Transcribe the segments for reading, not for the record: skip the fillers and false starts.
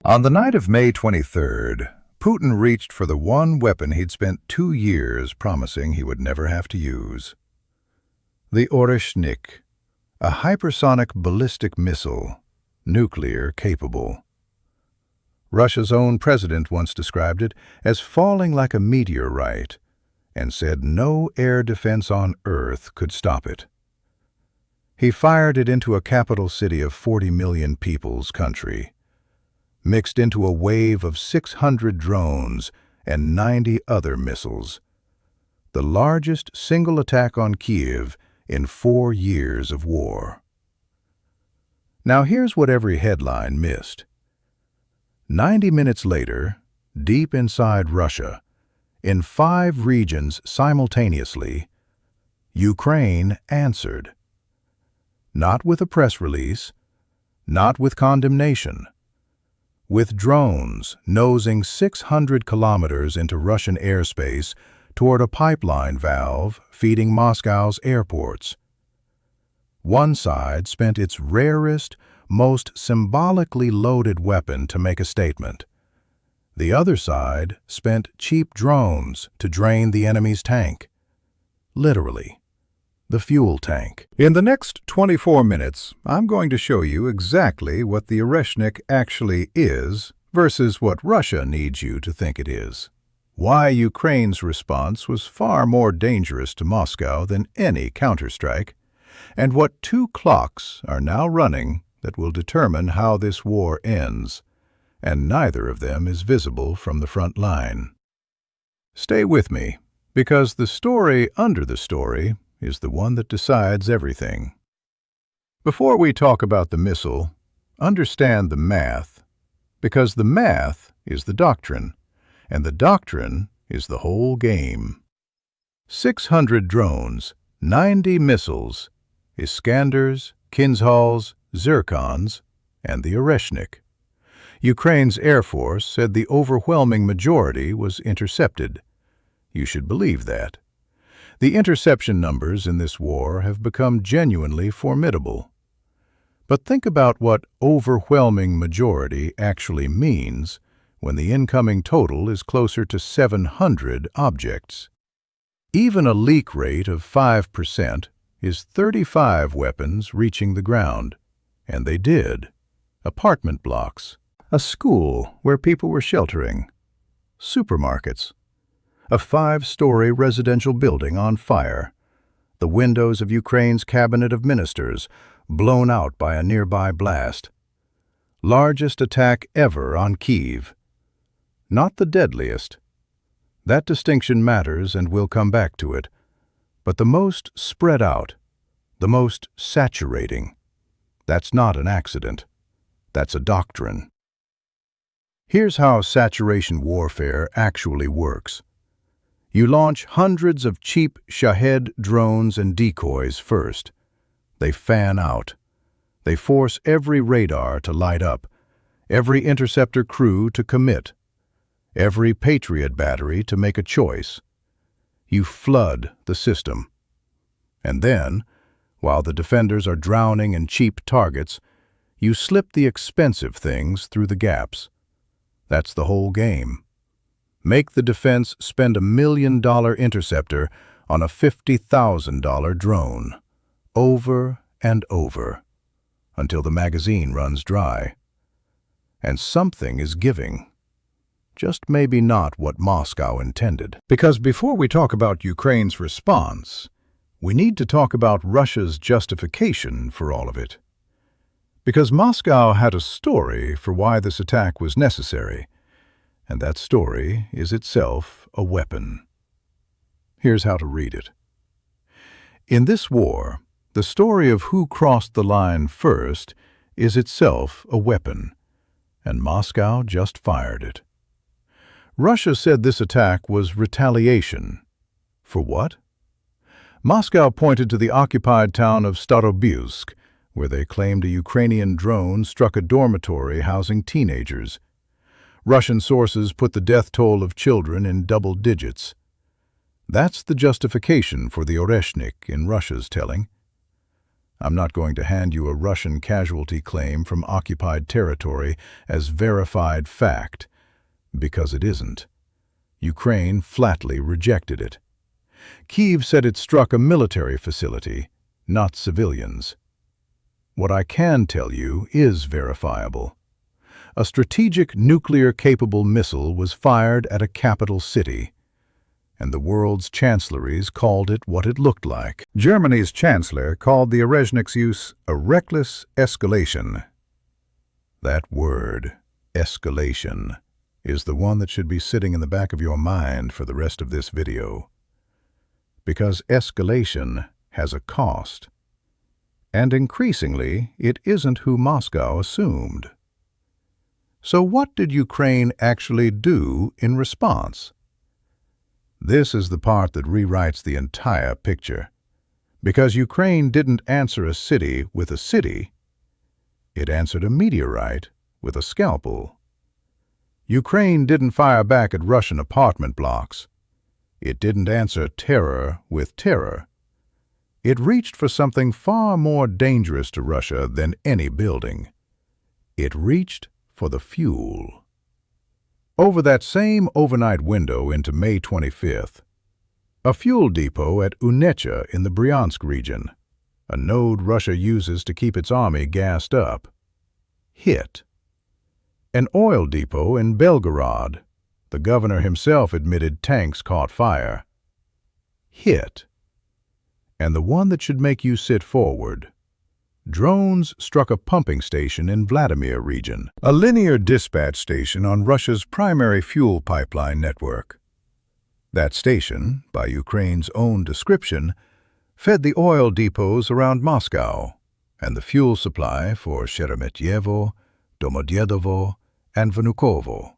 On the night of May 23rd, Putin reached for the one weapon he'd spent 2 years promising he would never have to use. The Oreshnik, a hypersonic ballistic missile, nuclear capable. Russia's own president once described it as falling like a meteorite and said no air defense on Earth could stop it. He fired it into a capital city of 40 million people's country, mixed into a wave of 600 drones and 90 other missiles, the largest single attack on Kyiv in 4 years of war. Now here's what every headline missed. 90 minutes later, deep inside Russia, in 5 regions simultaneously, Ukraine answered. Not with a press release, not with condemnation, with drones nosing 600 kilometers into Russian airspace toward a pipeline valve feeding Moscow's airports. One side spent its rarest, most symbolically loaded weapon to make a statement. The other side spent cheap drones to drain the enemy's tank. Literally, the fuel tank. In the next 24 minutes, I'm going to show you exactly what the Oreshnik actually is versus what Russia needs you to think it is. Why Ukraine's response was far more dangerous to Moscow than any counterstrike, and what 2 clocks are now running that will determine how this war ends, and neither of them is visible from the front line. Stay with me, because the story under the story is the one that decides everything. Before we talk about the missile, understand the math, because the math is the doctrine, and the doctrine is the whole game. 600 drones, 90 missiles, Iskanders, Kinzhals, Zircons, and the Oreshnik. Ukraine's Air Force said the overwhelming majority was intercepted. You should believe that. The interception numbers in this war have become genuinely formidable. But think about what overwhelming majority actually means when the incoming total is closer to 700 objects. Even a leak rate of 5% is 35 weapons reaching the ground, and they did. Apartment blocks, a school where people were sheltering, supermarkets, a 5-story residential building on fire, the windows of Ukraine's cabinet of ministers blown out by a nearby blast. Largest attack ever on Kyiv. Not the deadliest. That distinction matters and we'll come back to it. But the most spread out, the most saturating. That's not an accident. That's a doctrine. Here's how saturation warfare actually works. You launch hundreds of cheap Shahed drones and decoys first. They fan out. They force every radar to light up, every interceptor crew to commit, every Patriot battery to make a choice. You flood the system. And then, while the defenders are drowning in cheap targets, you slip the expensive things through the gaps. That's the whole game. Make the defense spend $1 million interceptor on a $50,000 drone, over and over, until the magazine runs dry. And something is giving. Just maybe not what Moscow intended. Because before we talk about Ukraine's response, we need to talk about Russia's justification for all of it. Because Moscow had a story for why this attack was necessary, and that story is itself a weapon. Here's how to read it. In this war, the story of who crossed the line first is itself a weapon, and Moscow just fired it. Russia said this attack was retaliation. For what? Moscow pointed to the occupied town of Starobilsk, where they claimed a Ukrainian drone struck a dormitory housing teenagers. Russian sources put the death toll of children in double digits. That's the justification for the Oreshnik in Russia's telling. I'm not going to hand you a Russian casualty claim from occupied territory as verified fact, because it isn't. Ukraine flatly rejected it. Kyiv said it struck a military facility, not civilians. What I can tell you is verifiable. A strategic nuclear-capable missile was fired at a capital city, and the world's chancelleries called it what it looked like. Germany's chancellor called the Oreshnik's use a reckless escalation. That word, escalation, is the one that should be sitting in the back of your mind for the rest of this video. Because escalation has a cost. And increasingly, it isn't who Moscow assumed. So what did Ukraine actually do in response? This is the part that rewrites the entire picture. Because Ukraine didn't answer a city with a city, it answered a meteorite with a scalpel. Ukraine didn't fire back at Russian apartment blocks. It didn't answer terror with terror. It reached for something far more dangerous to Russia than any building. It reached for the fuel. Over that same overnight window into May 25th, a fuel depot at Unecha in the Bryansk region, a node Russia uses to keep its army gassed up, hit. An oil depot in Belgorod, the governor himself admitted tanks caught fire, hit. And the one that should make you sit forward, drones struck a pumping station in Vladimir region, a linear dispatch station on Russia's primary fuel pipeline network. That station, by Ukraine's own description, fed the oil depots around Moscow and the fuel supply for Sheremetyevo, Domodedovo, and Vnukovo,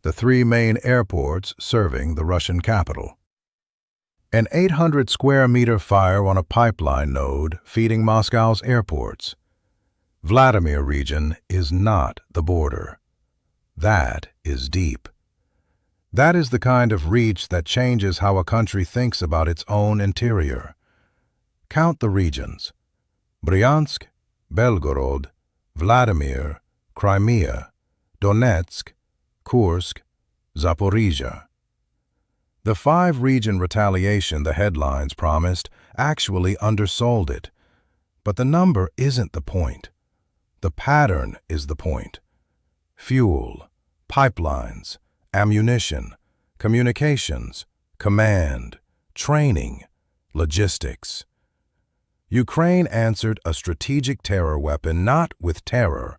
the three main airports serving the Russian capital. An 800-square-meter fire on a pipeline node feeding Moscow's airports. Vladimir region is not the border. That is deep. That is the kind of reach that changes how a country thinks about its own interior. Count the regions: Bryansk, Belgorod, Vladimir, Crimea, Donetsk, Kursk, Zaporizhia. The five-region retaliation the headlines promised actually undersold it. But the number isn't the point. The pattern is the point. Fuel, pipelines, ammunition, communications, command, training, logistics. Ukraine answered a strategic terror weapon not with terror,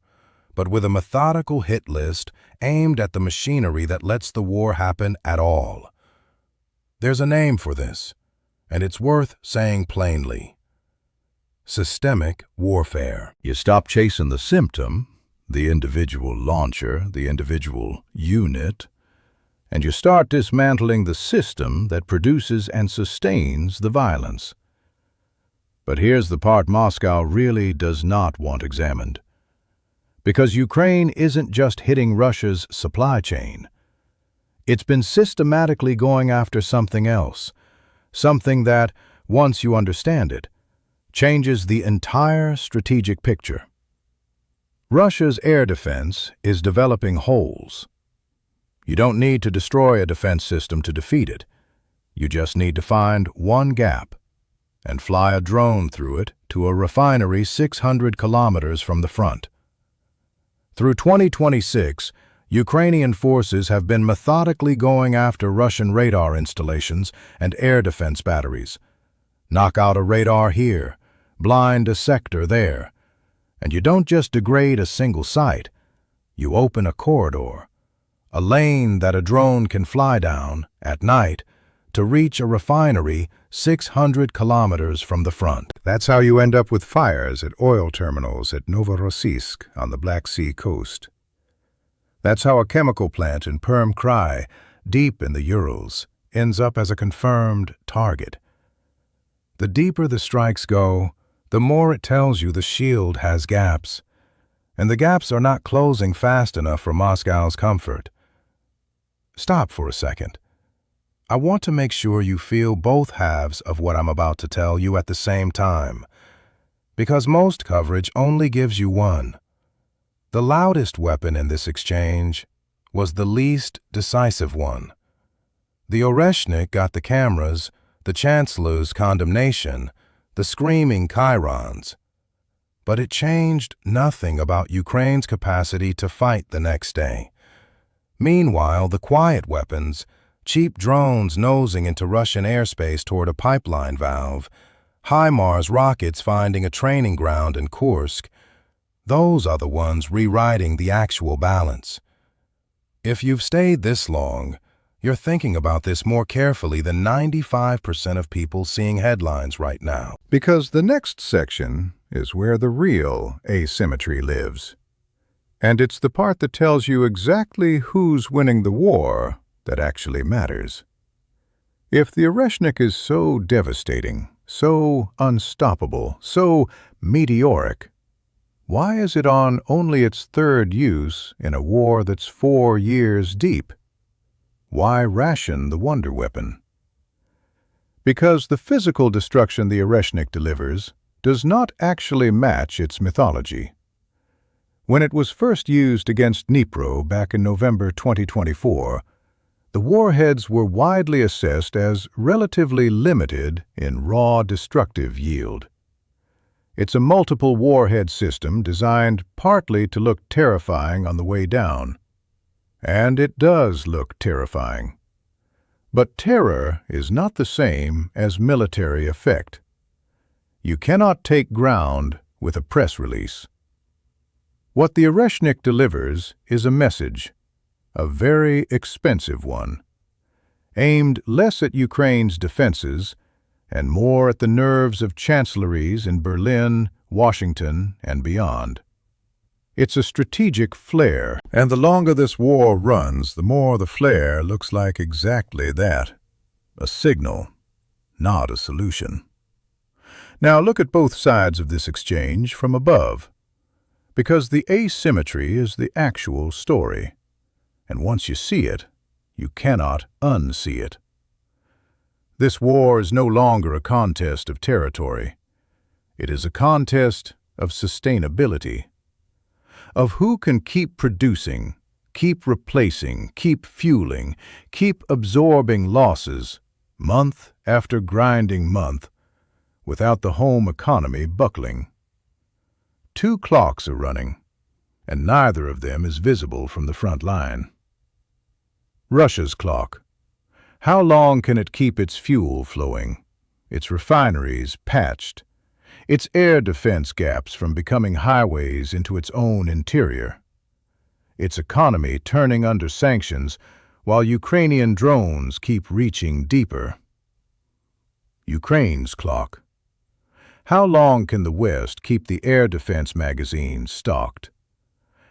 but with a methodical hit list aimed at the machinery that lets the war happen at all. There's a name for this, and it's worth saying plainly. Systemic warfare. You stop chasing the symptom, the individual launcher, the individual unit, and you start dismantling the system that produces and sustains the violence. But here's the part Moscow really does not want examined. Because Ukraine isn't just hitting Russia's supply chain. It's been systematically going after something else, something that, once you understand it, changes the entire strategic picture. Russia's air defense is developing holes. You don't need to destroy a defense system to defeat it. You just need to find one gap and fly a drone through it to a refinery 600 kilometers from the front. Through 2026, Ukrainian forces have been methodically going after Russian radar installations and air defense batteries. Knock out a radar here, blind a sector there. And you don't just degrade a single site, you open a corridor, a lane that a drone can fly down at night to reach a refinery 600 kilometers from the front. That's how you end up with fires at oil terminals at Novorossiysk on the Black Sea coast. That's how a chemical plant in Perm Krai, deep in the Urals, ends up as a confirmed target. The deeper the strikes go, the more it tells you the shield has gaps, and the gaps are not closing fast enough for Moscow's comfort. Stop for a second. I want to make sure you feel both halves of what I'm about to tell you at the same time, because most coverage only gives you one. The loudest weapon in this exchange was the least decisive one. The Oreshnik got the cameras, the Chancellor's condemnation, the screaming chyrons. But it changed nothing about Ukraine's capacity to fight the next day. Meanwhile, the quiet weapons, cheap drones nosing into Russian airspace toward a pipeline valve, HIMARS rockets finding a training ground in Kursk, those are the ones rewriting the actual balance. If you've stayed this long, you're thinking about this more carefully than 95% of people seeing headlines right now. Because the next section is where the real asymmetry lives. And it's the part that tells you exactly who's winning the war that actually matters. If the Oreshnik is so devastating, so unstoppable, so meteoric, why is it on only its third use in a war that's 4 years deep? Why ration the wonder weapon? Because the physical destruction the Oreshnik delivers does not actually match its mythology. When it was first used against Dnipro back in November 2024, the warheads were widely assessed as relatively limited in raw destructive yield. It's a multiple warhead system designed partly to look terrifying on the way down. And it does look terrifying. But terror is not the same as military effect. You cannot take ground with a press release. What the Oreshnik delivers is a message, a very expensive one, aimed less at Ukraine's defenses and more at the nerves of chancelleries in Berlin, Washington, and beyond. It's a strategic flare, and the longer this war runs, the more the flare looks like exactly that, a signal, not a solution. Now look at both sides of this exchange from above, because the asymmetry is the actual story, and once you see it, you cannot unsee it. This war is no longer a contest of territory. It is a contest of sustainability, of who can keep producing, keep replacing, keep fueling, keep absorbing losses, month after grinding month, without the home economy buckling. 2 clocks are running, and neither of them is visible from the front line. Russia's clock. How long can it keep its fuel flowing, its refineries patched, its air defense gaps from becoming highways into its own interior, its economy turning under sanctions while Ukrainian drones keep reaching deeper? Ukraine's clock. How long can the West keep the air defense magazines stocked?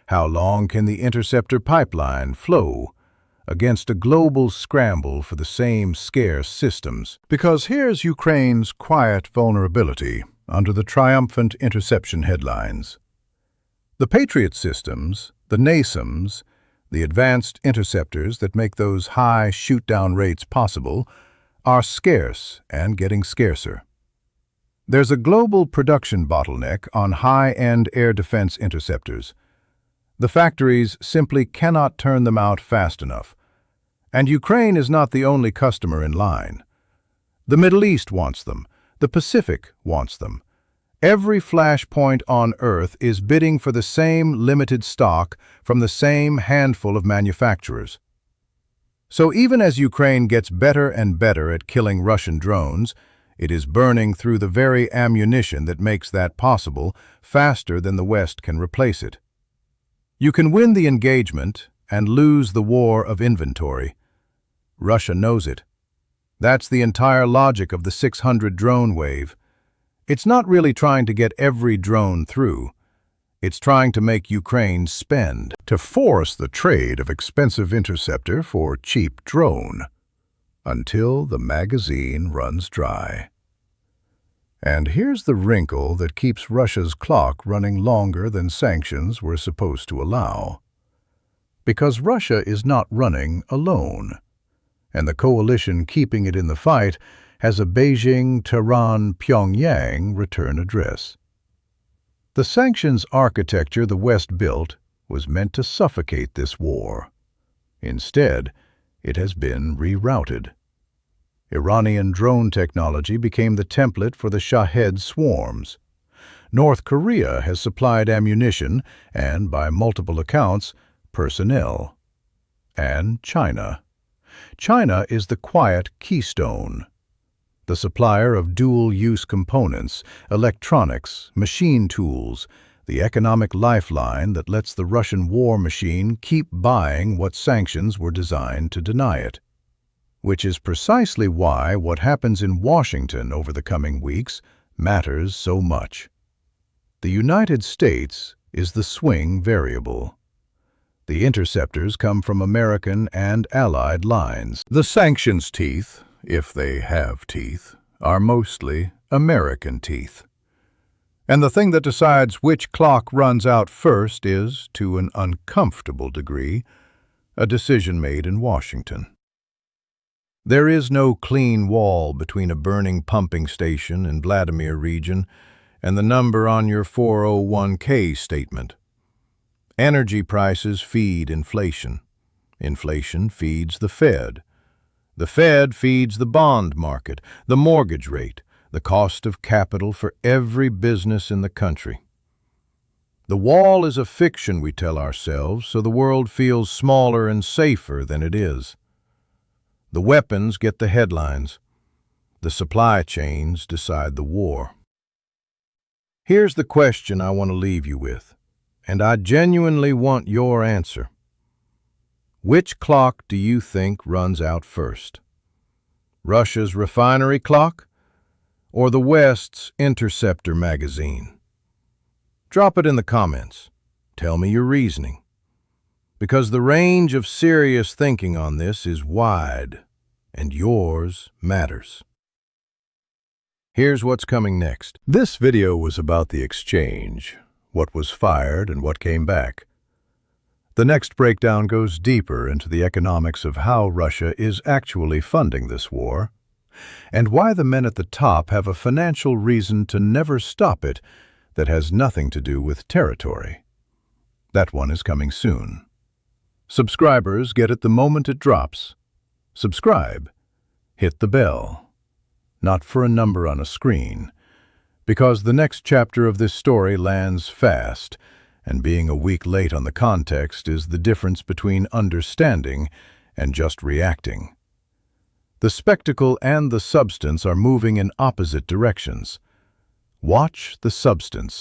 How long can the Interceptor pipeline flow against a global scramble for the same scarce systems? Because here's Ukraine's quiet vulnerability under the triumphant interception headlines. The Patriot systems, the NASAMS, the advanced interceptors that make those high shoot-down rates possible, are scarce and getting scarcer. There's a global production bottleneck on high-end air defense interceptors. The factories simply cannot turn them out fast enough. And Ukraine is not the only customer in line. The Middle East wants them. The Pacific wants them. Every flashpoint on Earth is bidding for the same limited stock from the same handful of manufacturers. So even as Ukraine gets better and better at killing Russian drones, it is burning through the very ammunition that makes that possible faster than the West can replace it. You can win the engagement and lose the war of inventory. Russia knows it. That's the entire logic of the 600 drone wave. It's not really trying to get every drone through. It's trying to make Ukraine spend, to force the trade of expensive interceptor for cheap drone, until the magazine runs dry. And here's the wrinkle that keeps Russia's clock running longer than sanctions were supposed to allow. Because Russia is not running alone, and the coalition keeping it in the fight has a Beijing, Tehran, Pyongyang return address. The sanctions architecture the West built was meant to suffocate this war. Instead, it has been rerouted. Iranian drone technology became the template for the Shahed swarms. North Korea has supplied ammunition and, by multiple accounts, personnel. And China. China is the quiet keystone, the supplier of dual-use components, electronics, machine tools, the economic lifeline that lets the Russian war machine keep buying what sanctions were designed to deny it. Which is precisely why what happens in Washington over the coming weeks matters so much. The United States is the swing variable. The interceptors come from American and Allied lines. The sanctions teeth, if they have teeth, are mostly American teeth. And the thing that decides which clock runs out first is, to an uncomfortable degree, a decision made in Washington. There is no clean wall between a burning pumping station in Vladimir region and the number on your 401k statement. Energy prices feed inflation. Inflation feeds the Fed. The Fed feeds the bond market, the mortgage rate, the cost of capital for every business in the country. The wall is a fiction we tell ourselves so the world feels smaller and safer than it is. The weapons get the headlines. The supply chains decide the war. Here's the question I want to leave you with, and I genuinely want your answer. Which clock do you think runs out first? Russia's refinery clock or the West's Interceptor magazine? Drop it in the comments. Tell me your reasoning. Because the range of serious thinking on this is wide, and yours matters. Here's what's coming next. This video was about the exchange, what was fired and what came back. The next breakdown goes deeper into the economics of how Russia is actually funding this war, and why the men at the top have a financial reason to never stop it that has nothing to do with territory. That one is coming soon. Subscribers get it the moment it drops. Subscribe. Hit the bell. Not for a number on a screen, because the next chapter of this story lands fast, and being a week late on the context is the difference between understanding and just reacting. The spectacle and the substance are moving in opposite directions. Watch the substance